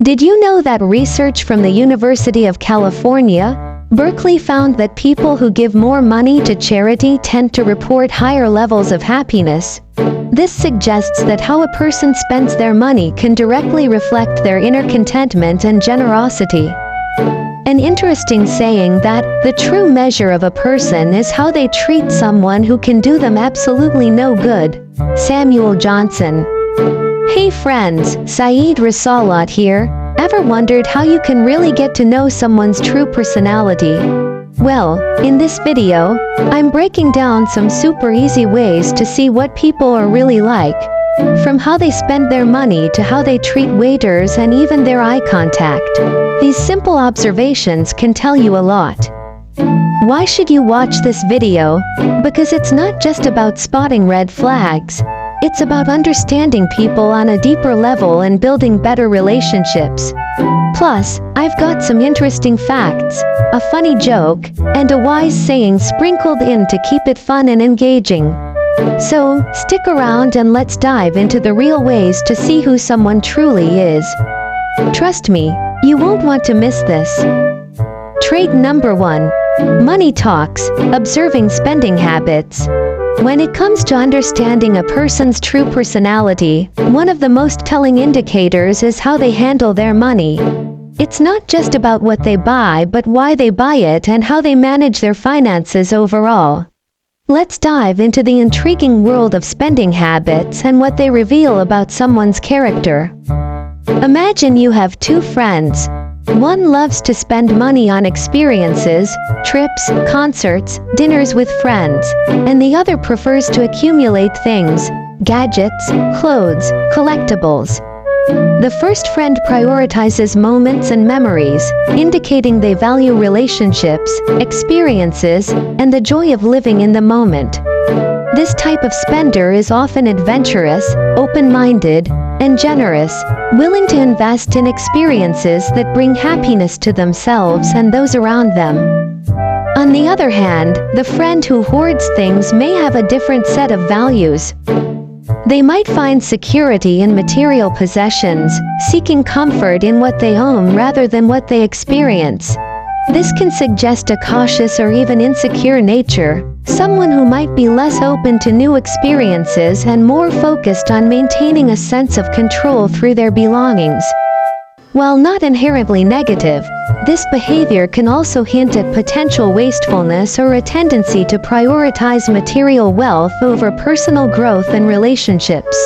Did you know that research from the University of California, Berkeley found that people who give more money to charity tend to report higher levels of happiness? This suggests that how a person spends their money can directly reflect their inner contentment and generosity. An interesting saying that the true measure of a person is how they treat someone who can do them absolutely no good. Samuel Johnson. Hey friends, Saeed Rasalat here. Ever wondered how you can really get to know someone's true personality? Well, in this video, I'm breaking down some super easy ways to see what people are really like. From how they spend their money to how they treat waiters and even their eye contact. These simple observations can tell you a lot. Why should you watch this video? Because it's not just about spotting red flags. It's about understanding people on a deeper level and building better relationships. Plus, I've got some interesting facts, a funny joke, and a wise saying sprinkled in to keep it fun and engaging. So, stick around and let's dive into the real ways to see who someone truly is. Trust me, you won't want to miss this. Trait number 1. Money talks, observing spending habits. When it comes to understanding a person's true personality, one of the most telling indicators is how they handle their money. It's not just about what they buy but why they buy it and how they manage their finances overall. Let's dive into the intriguing world of spending habits and what they reveal about someone's character. Imagine you have two friends. One loves to spend money on experiences, trips, concerts, dinners with friends, and the other prefers to accumulate things, gadgets, clothes, collectibles. The first friend prioritizes moments and memories, indicating they value relationships, experiences, and the joy of living in the moment. This type of spender is often adventurous, open-minded, and generous, willing to invest in experiences that bring happiness to themselves and those around them. On the other hand, the friend who hoards things may have a different set of values. They might find security in material possessions, seeking comfort in what they own rather than what they experience. This can suggest a cautious or even insecure nature, someone who might be less open to new experiences and more focused on maintaining a sense of control through their belongings. While not inherently negative, this behavior can also hint at potential wastefulness or a tendency to prioritize material wealth over personal growth and relationships.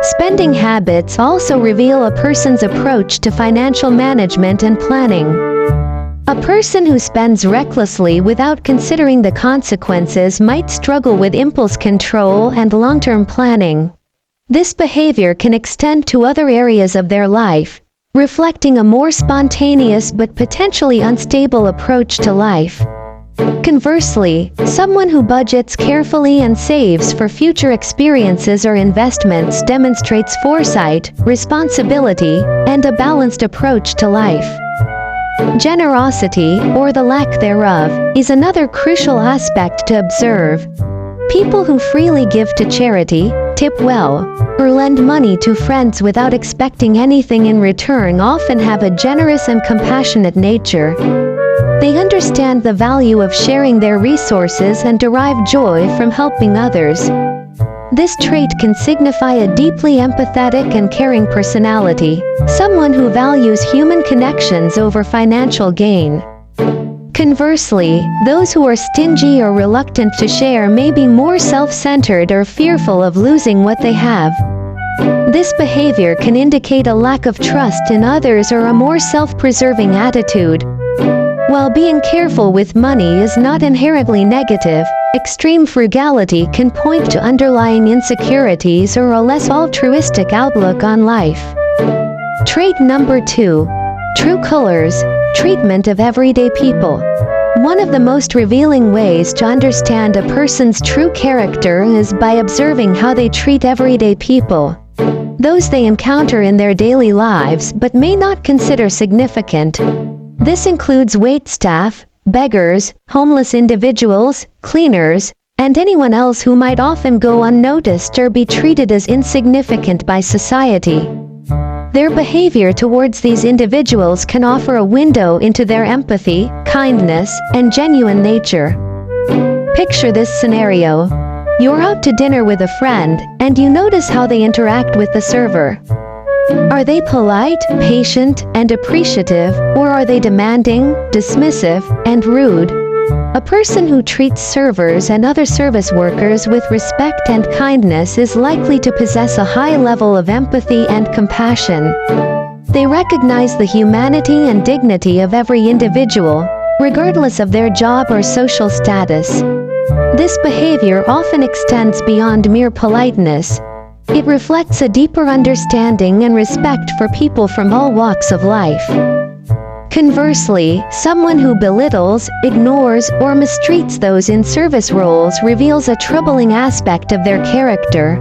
Spending habits also reveal a person's approach to financial management and planning. A person who spends recklessly without considering the consequences might struggle with impulse control and long-term planning. This behavior can extend to other areas of their life, reflecting a more spontaneous but potentially unstable approach to life. Conversely, someone who budgets carefully and saves for future experiences or investments demonstrates foresight, responsibility, and a balanced approach to life. Generosity, or the lack thereof, is another crucial aspect to observe. People who freely give to charity, tip well, or lend money to friends without expecting anything in return often have a generous and compassionate nature. They understand the value of sharing their resources and derive joy from helping others. This trait can signify a deeply empathetic and caring personality, someone who values human connections over financial gain. Conversely, those who are stingy or reluctant to share may be more self-centered or fearful of losing what they have. This behavior can indicate a lack of trust in others or a more self-preserving attitude. While being careful with money is not inherently negative, extreme frugality can point to underlying insecurities or a less altruistic outlook on life. Trait number 2. True colors, treatment of everyday people. One of the most revealing ways to understand a person's true character is by observing how they treat everyday people. Those they encounter in their daily lives but may not consider significant. This includes waitstaff, beggars, homeless individuals, cleaners, and anyone else who might often go unnoticed or be treated as insignificant by society. Their behavior towards these individuals can offer a window into their empathy, kindness, and genuine nature. Picture this scenario. You're out to dinner with a friend, and you notice how they interact with the server. Are they polite, patient, and appreciative, or are they demanding, dismissive, and rude? A person who treats servers and other service workers with respect and kindness is likely to possess a high level of empathy and compassion. They recognize the humanity and dignity of every individual, regardless of their job or social status. This behavior often extends beyond mere politeness. It reflects a deeper understanding and respect for people from all walks of life. Conversely, someone who belittles, ignores, or mistreats those in service roles reveals a troubling aspect of their character.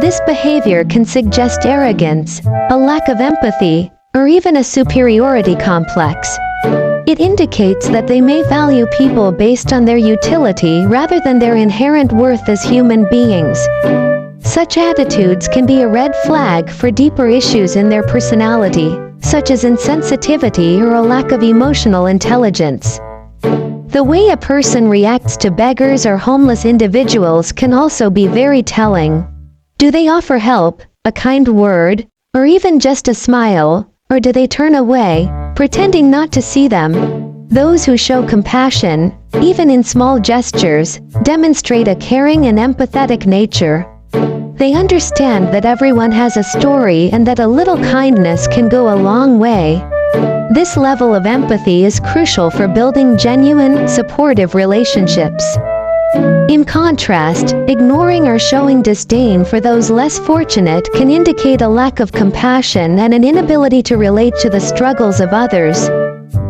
This behavior can suggest arrogance, a lack of empathy, or even a superiority complex. It indicates that they may value people based on their utility rather than their inherent worth as human beings. Such attitudes can be a red flag for deeper issues in their personality, such as insensitivity or a lack of emotional intelligence. The way a person reacts to beggars or homeless individuals can also be very telling. Do they offer help, a kind word, or even just a smile, or do they turn away, pretending not to see them? Those who show compassion, even in small gestures, demonstrate a caring and empathetic nature. They understand that everyone has a story and that a little kindness can go a long way. This level of empathy is crucial for building genuine, supportive relationships. In contrast, ignoring or showing disdain for those less fortunate can indicate a lack of compassion and an inability to relate to the struggles of others.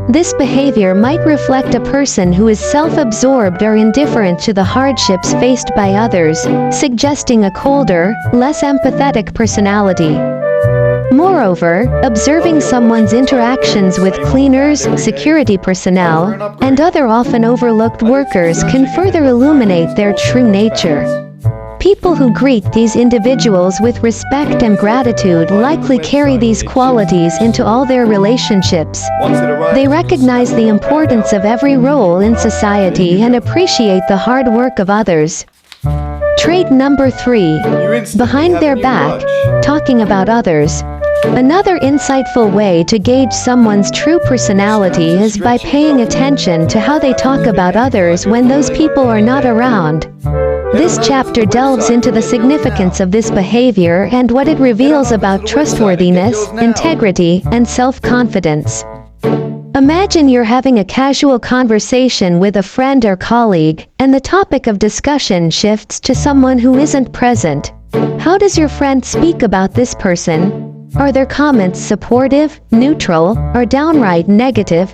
This behavior might reflect a person who is self-absorbed or indifferent to the hardships faced by others, suggesting a colder, less empathetic personality. Moreover, observing someone's interactions with cleaners, security personnel, and other often overlooked workers can further illuminate their true nature. People who greet these individuals with respect and gratitude likely carry these qualities into all their relationships. They recognize the importance of every role in society and appreciate the hard work of others. Trait number 3. Behind their back, talking about others. Another insightful way to gauge someone's true personality is by paying attention to how they talk about others when those people are not around. This chapter delves into the significance of this behavior and what it reveals about trustworthiness, integrity, and self-confidence. Imagine you're having a casual conversation with a friend or colleague, and the topic of discussion shifts to someone who isn't present. How does your friend speak about this person? Are their comments supportive, neutral, or downright negative?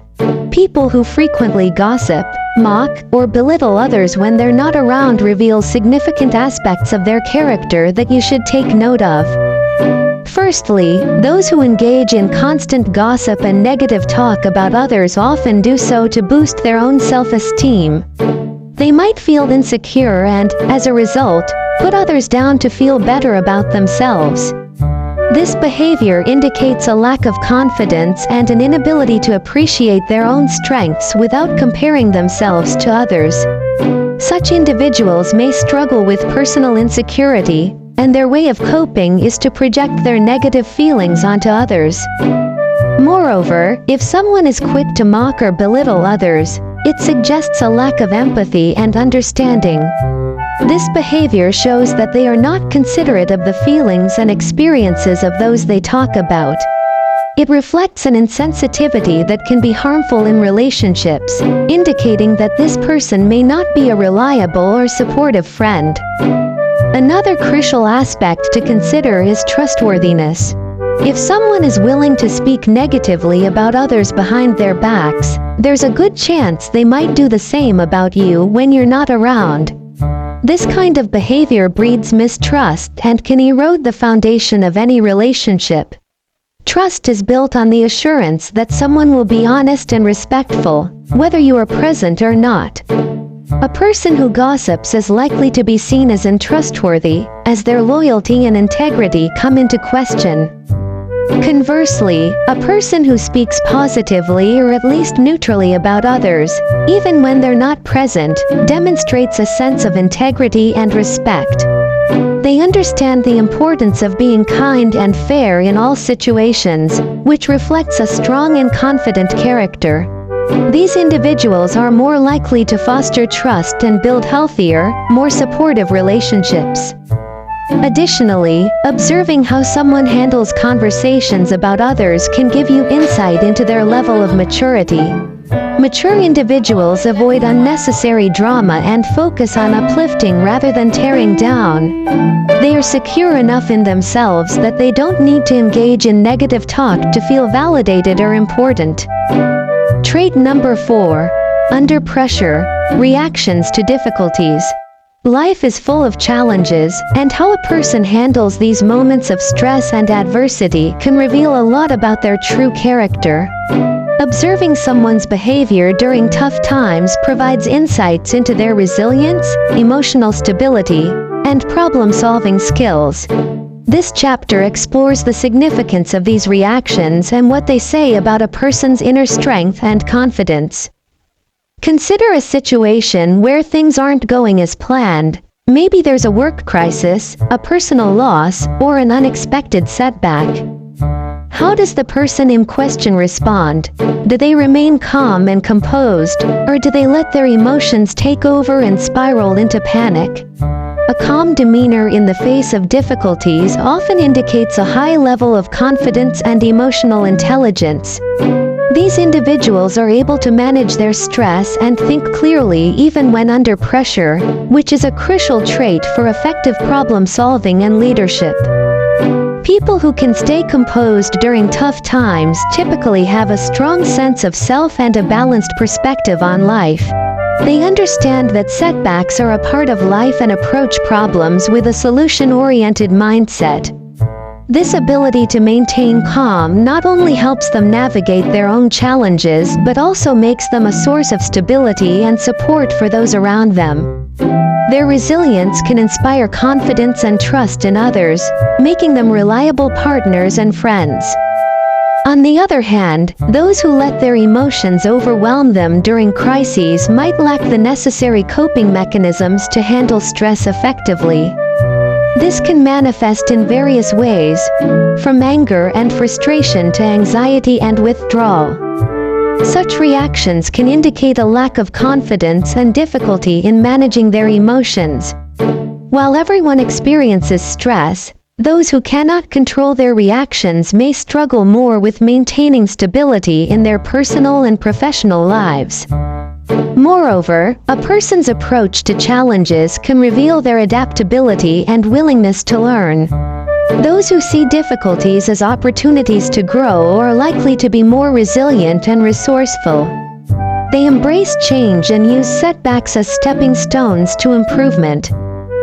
People who frequently gossip, mock, or belittle others when they're not around reveal significant aspects of their character that you should take note of. Firstly, those who engage in constant gossip and negative talk about others often do so to boost their own self-esteem. They might feel insecure and, as a result, put others down to feel better about themselves. This behavior indicates a lack of confidence and an inability to appreciate their own strengths without comparing themselves to others. Such individuals may struggle with personal insecurity, and their way of coping is to project their negative feelings onto others. Moreover, if someone is quick to mock or belittle others, it suggests a lack of empathy and understanding. This behavior shows that they are not considerate of the feelings and experiences of those they talk about. It reflects an insensitivity that can be harmful in relationships, indicating that this person may not be a reliable or supportive friend. Another crucial aspect to consider is trustworthiness. If someone is willing to speak negatively about others behind their backs, there's a good chance they might do the same about you when you're not around. This kind of behavior breeds mistrust and can erode the foundation of any relationship. Trust is built on the assurance that someone will be honest and respectful, whether you are present or not. A person who gossips is likely to be seen as untrustworthy, as their loyalty and integrity come into question. Conversely, a person who speaks positively or at least neutrally about others, even when they're not present, demonstrates a sense of integrity and respect. They understand the importance of being kind and fair in all situations, which reflects a strong and confident character. These individuals are more likely to foster trust and build healthier, more supportive relationships. Additionally, observing how someone handles conversations about others can give you insight into their level of maturity. Mature individuals avoid unnecessary drama and focus on uplifting rather than tearing down. They are secure enough in themselves that they don't need to engage in negative talk to feel validated or important. Trait number 4. Under pressure, reactions to difficulties. Life is full of challenges, and how a person handles these moments of stress and adversity can reveal a lot about their true character. Observing someone's behavior during tough times provides insights into their resilience, emotional stability, and problem-solving skills. This chapter explores the significance of these reactions and what they say about a person's inner strength and confidence. Consider a situation where things aren't going as planned. Maybe there's a work crisis, a personal loss, or an unexpected setback. How does the person in question respond? Do they remain calm and composed, or do they let their emotions take over and spiral into panic? A calm demeanor in the face of difficulties often indicates a high level of confidence and emotional intelligence. These individuals are able to manage their stress and think clearly even when under pressure, which is a crucial trait for effective problem-solving and leadership. People who can stay composed during tough times typically have a strong sense of self and a balanced perspective on life. They understand that setbacks are a part of life and approach problems with a solution-oriented mindset. This ability to maintain calm not only helps them navigate their own challenges but also makes them a source of stability and support for those around them. Their resilience can inspire confidence and trust in others, making them reliable partners and friends. On the other hand, those who let their emotions overwhelm them during crises might lack the necessary coping mechanisms to handle stress effectively. This can manifest in various ways, from anger and frustration to anxiety and withdrawal. Such reactions can indicate a lack of confidence and difficulty in managing their emotions. While everyone experiences stress, those who cannot control their reactions may struggle more with maintaining stability in their personal and professional lives. Moreover, a person's approach to challenges can reveal their adaptability and willingness to learn. Those who see difficulties as opportunities to grow are likely to be more resilient and resourceful. They embrace change and use setbacks as stepping stones to improvement.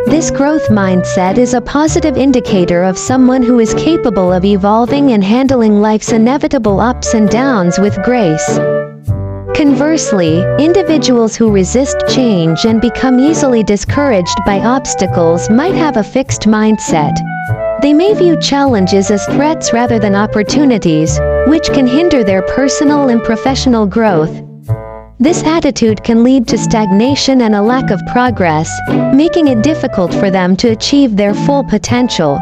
This growth mindset is a positive indicator of someone who is capable of evolving and handling life's inevitable ups and downs with grace. Conversely, individuals who resist change and become easily discouraged by obstacles might have a fixed mindset. They may view challenges as threats rather than opportunities, which can hinder their personal and professional growth. This attitude can lead to stagnation and a lack of progress, making it difficult for them to achieve their full potential.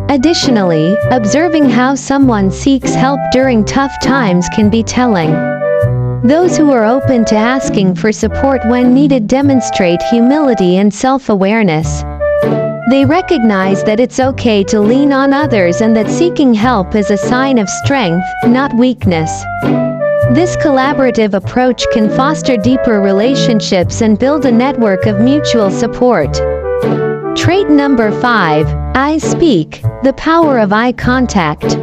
Additionally, observing how someone seeks help during tough times can be telling. Those who are open to asking for support when needed demonstrate humility and self-awareness. They recognize that it's okay to lean on others and that seeking help is a sign of strength, not weakness. This collaborative approach can foster deeper relationships and build a network of mutual support. Trait number 5, I speak, the power of eye contact.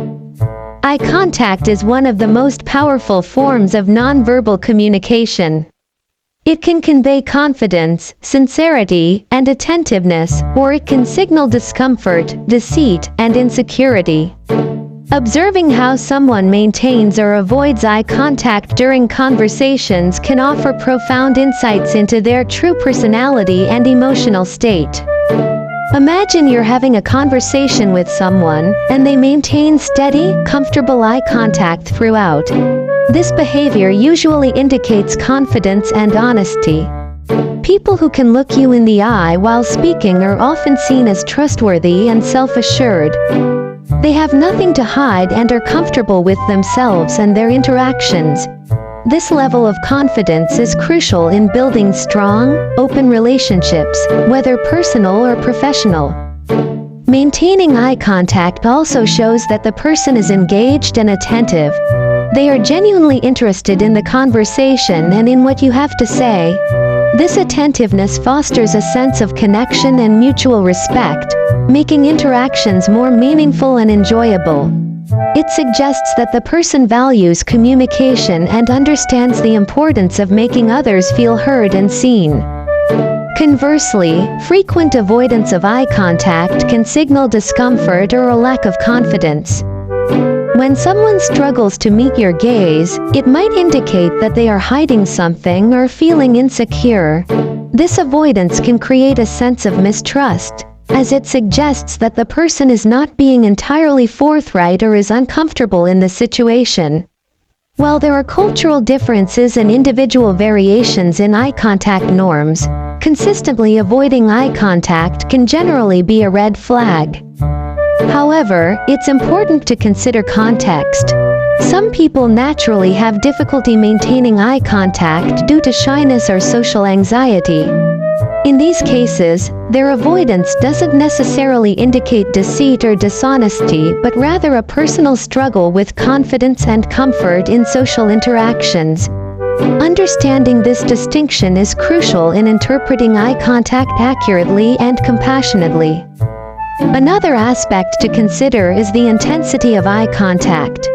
Eye contact is one of the most powerful forms of nonverbal communication. It can convey confidence, sincerity, and attentiveness, or it can signal discomfort, deceit, and insecurity. Observing how someone maintains or avoids eye contact during conversations can offer profound insights into their true personality and emotional state. Imagine you're having a conversation with someone, and they maintain steady, comfortable eye contact throughout. This behavior usually indicates confidence and honesty. People who can look you in the eye while speaking are often seen as trustworthy and self-assured. They have nothing to hide and are comfortable with themselves and their interactions. This level of confidence is crucial in building strong, open relationships, whether personal or professional. Maintaining eye contact also shows that the person is engaged and attentive. They are genuinely interested in the conversation and in what you have to say. This attentiveness fosters a sense of connection and mutual respect, making interactions more meaningful and enjoyable. It suggests that the person values communication and understands the importance of making others feel heard and seen. Conversely, frequent avoidance of eye contact can signal discomfort or a lack of confidence. When someone struggles to meet your gaze, it might indicate that they are hiding something or feeling insecure. This avoidance can create a sense of mistrust, as it suggests that the person is not being entirely forthright or is uncomfortable in the situation. While there are cultural differences and individual variations in eye contact norms, consistently avoiding eye contact can generally be a red flag. However, it's important to consider context. Some people naturally have difficulty maintaining eye contact due to shyness or social anxiety. In these cases, their avoidance doesn't necessarily indicate deceit or dishonesty, but rather a personal struggle with confidence and comfort in social interactions. Understanding this distinction is crucial in interpreting eye contact accurately and compassionately. Another aspect to consider is the intensity of eye contact.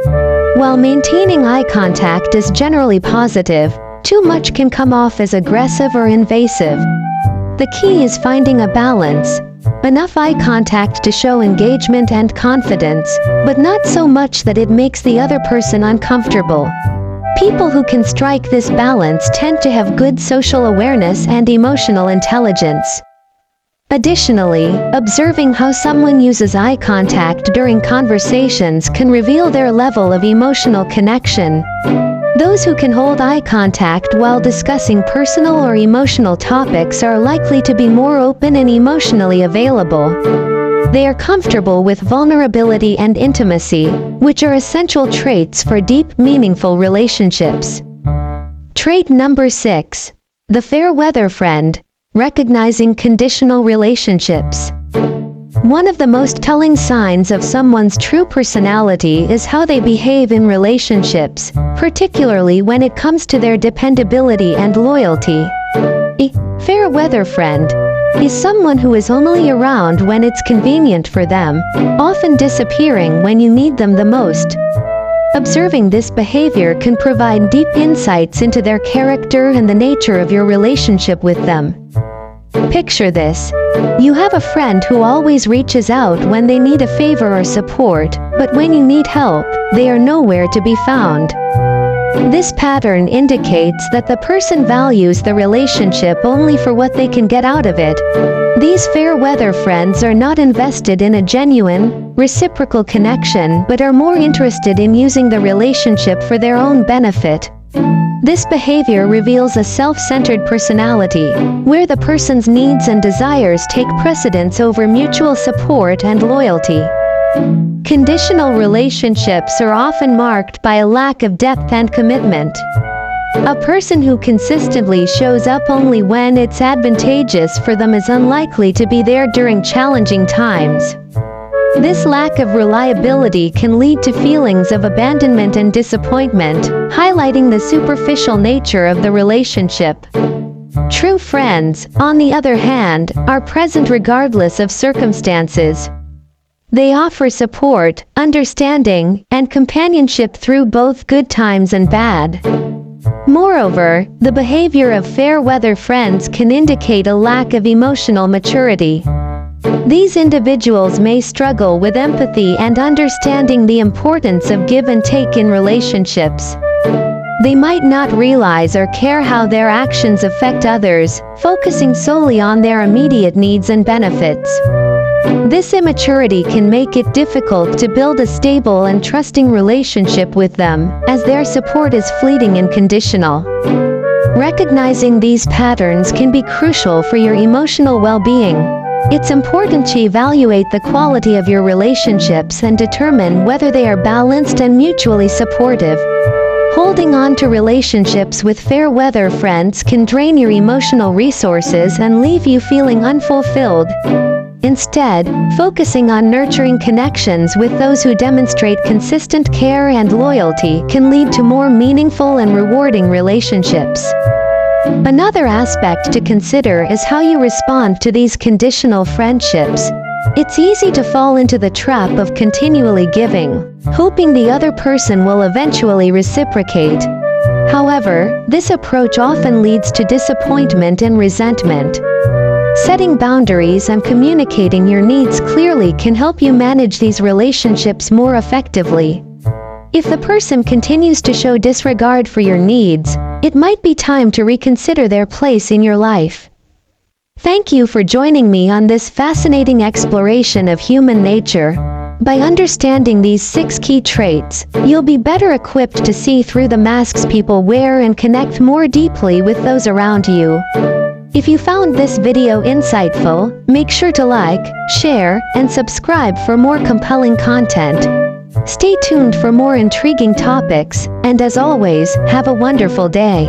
While maintaining eye contact is generally positive, too much can come off as aggressive or invasive. The key is finding a balance. Enough eye contact to show engagement and confidence, but not so much that it makes the other person uncomfortable. People who can strike this balance tend to have good social awareness and emotional intelligence. Additionally, observing how someone uses eye contact during conversations can reveal their level of emotional connection. Those who can hold eye contact while discussing personal or emotional topics are likely to be more open and emotionally available. They are comfortable with vulnerability and intimacy, which are essential traits for deep, meaningful relationships. Trait number 6. The fair weather friend. Recognizing conditional relationships. One of the most telling signs of someone's true personality is how they behave in relationships, particularly when it comes to their dependability and loyalty. A fair weather friend is someone who is only around when it's convenient for them, often disappearing when you need them the most. Observing this behavior can provide deep insights into their character and the nature of your relationship with them. Picture this. You have a friend who always reaches out when they need a favor or support, but when you need help, they are nowhere to be found. This pattern indicates that the person values the relationship only for what they can get out of it. These fair weather friends are not invested in a genuine, reciprocal connection but are more interested in using the relationship for their own benefit. This behavior reveals a self-centered personality, where the person's needs and desires take precedence over mutual support and loyalty. Conditional relationships are often marked by a lack of depth and commitment. A person who consistently shows up only when it's advantageous for them is unlikely to be there during challenging times. This lack of reliability can lead to feelings of abandonment and disappointment, highlighting the superficial nature of the relationship. True friends, on the other hand, are present regardless of circumstances. They offer support, understanding, and companionship through both good times and bad. Moreover, the behavior of fair weather friends can indicate a lack of emotional maturity. These individuals may struggle with empathy and understanding the importance of give and take in relationships. They might not realize or care how their actions affect others, focusing solely on their immediate needs and benefits. This immaturity can make it difficult to build a stable and trusting relationship with them, as their support is fleeting and conditional. Recognizing these patterns can be crucial for your emotional well-being. It's important to evaluate the quality of your relationships and determine whether they are balanced and mutually supportive. Holding on to relationships with fair-weather friends can drain your emotional resources and leave you feeling unfulfilled. Instead, focusing on nurturing connections with those who demonstrate consistent care and loyalty can lead to more meaningful and rewarding relationships. Another aspect to consider is how you respond to these conditional friendships. It's easy to fall into the trap of continually giving, hoping the other person will eventually reciprocate. However, this approach often leads to disappointment and resentment. Setting boundaries and communicating your needs clearly can help you manage these relationships more effectively. If the person continues to show disregard for your needs, it might be time to reconsider their place in your life. Thank you for joining me on this fascinating exploration of human nature. By understanding these 6 key traits, you'll be better equipped to see through the masks people wear and connect more deeply with those around you. If you found this video insightful, make sure to like, share, and subscribe for more compelling content. Stay tuned for more intriguing topics, and as always, have a wonderful day.